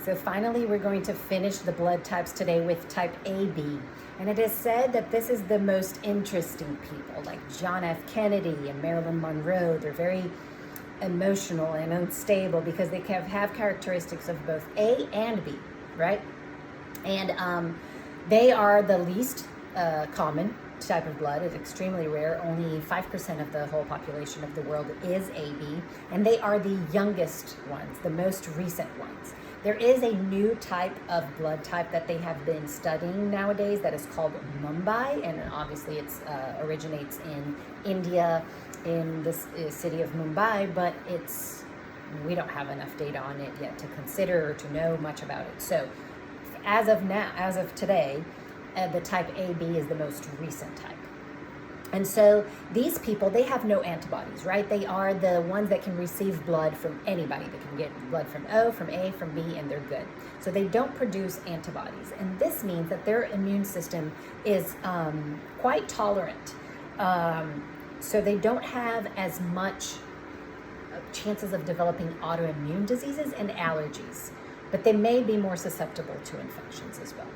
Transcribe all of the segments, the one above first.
So finally, we're going to finish the blood types today with type AB. And it is said that this is the most interesting people, like John F. Kennedy and Marilyn Monroe. They're very emotional and unstable because they have characteristics of both A and B, right? And they are the least common type of blood. It's extremely rare. Only 5% of the whole population of the world is AB, and they are the youngest ones, the most recent ones. There is a new type of blood type that they have been studying nowadays that is called Mumbai, and obviously it originates in India, in the city of Mumbai, but we don't have enough data on it yet to consider or to know much about it. So as of today, the type AB is the most recent type. And so these people, they have no antibodies, right? They are the ones that can receive blood from anybody. They can get blood from O, from A, from B, and they're good. So they don't produce antibodies. And this means that their immune system is quite tolerant. So they don't have as much chances of developing autoimmune diseases and allergies, but they may be more susceptible to infections as well.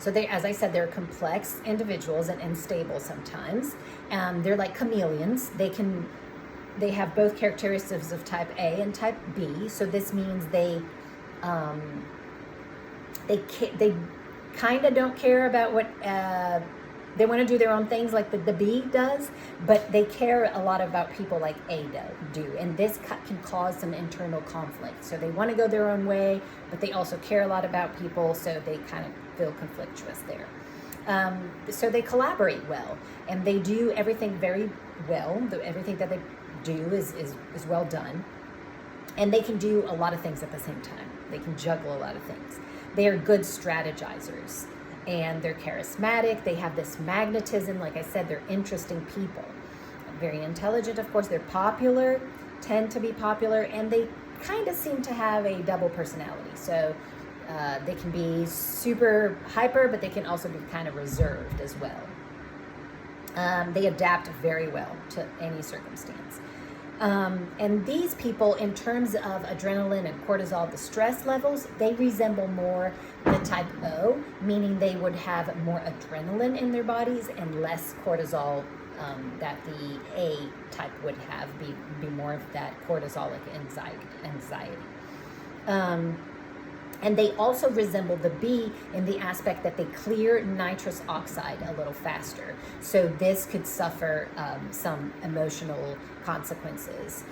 So they, as I said, they're complex individuals and unstable sometimes. They're like chameleons. They have both characteristics of type A and type B. So this means they kind of don't care about what, they want to do their own things like the B does, but they care a lot about people like A do. And this can cause some internal conflict. So they want to go their own way, but they also care a lot about people, so they kind of feel conflictuous there. So they collaborate well, and they do everything very well. Everything that they do is well done. And they can do a lot of things at the same time. They can juggle a lot of things. They are good strategizers. And they're charismatic. They have this magnetism. Like I said, they're interesting people. Very intelligent, of course. They're popular, tend to be popular, and they kind of seem to have a double personality. So they can be super hyper, but they can also be kind of reserved as well. They adapt very well to any circumstance. And these people, in terms of adrenaline and cortisol, the stress levels, they resemble more the type O, meaning they would have more adrenaline in their bodies and less cortisol that the A type would have, be more of that cortisolic anxiety. And they also resemble the B in the aspect that they clear nitrous oxide a little faster. So this could suffer some emotional consequences,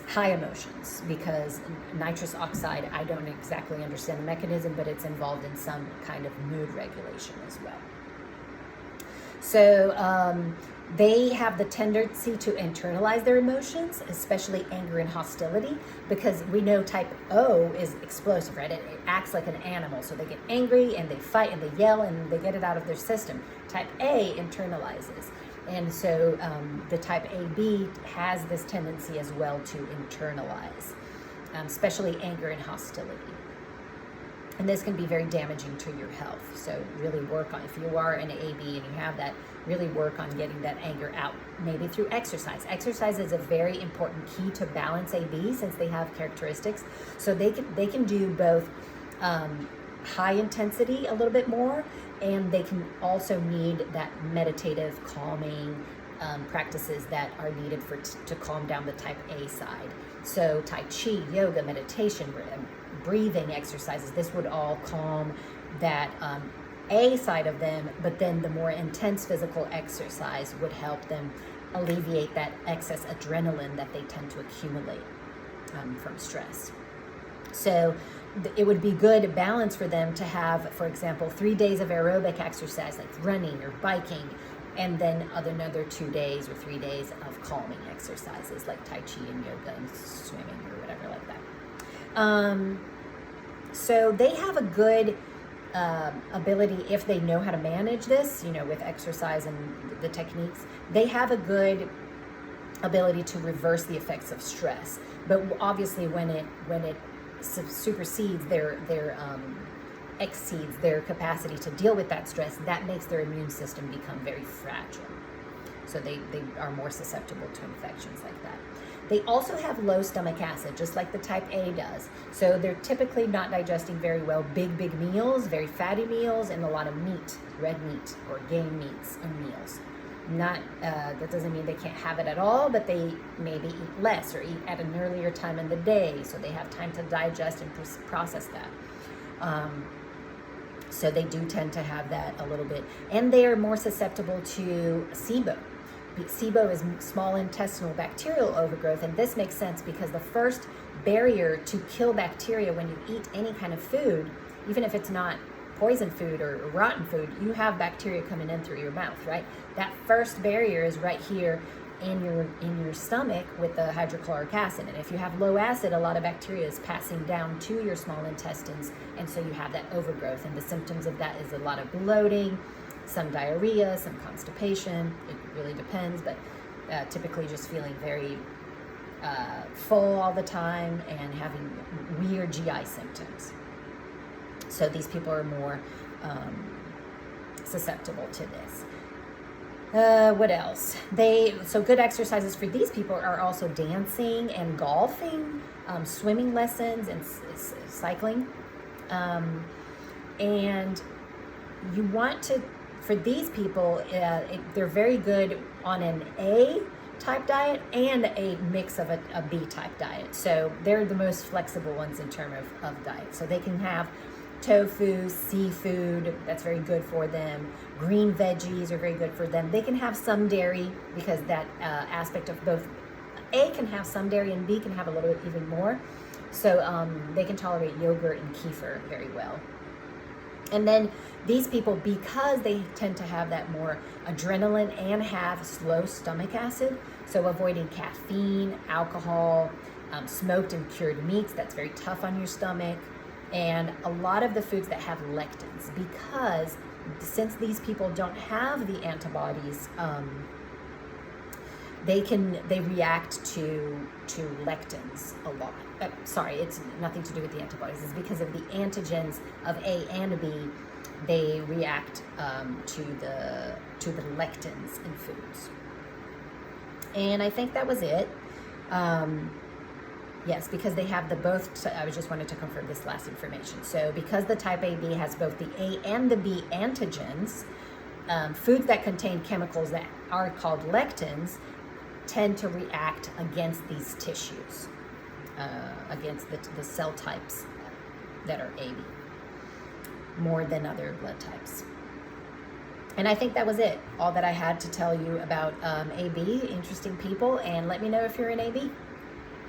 high emotions, because nitrous oxide, I don't exactly understand the mechanism, but it's involved in some kind of mood regulation as well. So they have the tendency to internalize their emotions, especially anger and hostility, because we know type O is explosive, right? It acts like an animal. So they get angry and they fight and they yell and they get it out of their system. Type A internalizes. And so the type AB has this tendency as well to internalize, especially anger and hostility. And this can be very damaging to your health. So really work on, if you are an AB and you have that, really work on getting that anger out, maybe through exercise. Exercise is a very important key to balance AB since they have characteristics. So they can do both high intensity a little bit more, and they can also need that meditative, calming practices that are needed to calm down the type A side. So Tai Chi, yoga, meditation, breathing exercises, this would all calm that A side of them, but then the more intense physical exercise would help them alleviate that excess adrenaline that they tend to accumulate from stress. So it would be good balance for them to have, for example, 3 days of aerobic exercise like running or biking, and then another 2 days or 3 days of calming exercises like Tai Chi and yoga and swimming or whatever like that. So they have a good ability, if they know how to manage this, with exercise and the techniques, they have a good ability to reverse the effects of stress. But obviously when it supersedes exceeds their capacity to deal with that stress, that makes their immune system become very fragile. So they are more susceptible to infections like that. They also have low stomach acid, just like the type A does. So they're typically not digesting very well big meals, very fatty meals, and a lot of meat, red meat or game meats and meals. Not that doesn't mean they can't have it at all, but they maybe eat less or eat at an earlier time in the day, so they have time to digest and process that. So they do tend to have that a little bit, and they are more susceptible to SIBO. SIBO is small intestinal bacterial overgrowth, and this makes sense because the first barrier to kill bacteria when you eat any kind of food, even if it's not poison food or rotten food, you have bacteria coming in through your mouth, right? That first barrier is right here in your stomach with the hydrochloric acid. And if you have low acid, a lot of bacteria is passing down to your small intestines, and so you have that overgrowth. And the symptoms of that is a lot of bloating, some diarrhea, some constipation. It really depends, but typically just feeling very full all the time and having weird GI symptoms. So these people are more susceptible to this. What else? So good exercises for these people are also dancing and golfing, swimming lessons and cycling. And you want to, for these people, they're very good on an A type diet and a mix of a B type diet. So they're the most flexible ones in terms of diet. So they can have tofu, seafood, that's very good for them. Green veggies are very good for them. They can have some dairy because that aspect of both A can have some dairy and B can have a little bit even more. So they can tolerate yogurt and kefir very well. And then these people, because they tend to have that more adrenaline and have slow stomach acid, so avoiding caffeine, alcohol, smoked and cured meats, that's very tough on your stomach, and a lot of the foods that have lectins, because since these people don't have the antibodies, they react to lectins a lot. Sorry, it's nothing to do with the antibodies. It's because of the antigens of A and B. They react to the lectins in foods. And I think that was it. Yes, because they have the both. I just wanted to confirm this last information. So because the type AB has both the A and the B antigens, foods that contain chemicals that are called lectins tend to react against these tissues, against the cell types that are AB, more than other blood types. And I think that was it, all that I had to tell you about AB, interesting people, and let me know if you're an AB.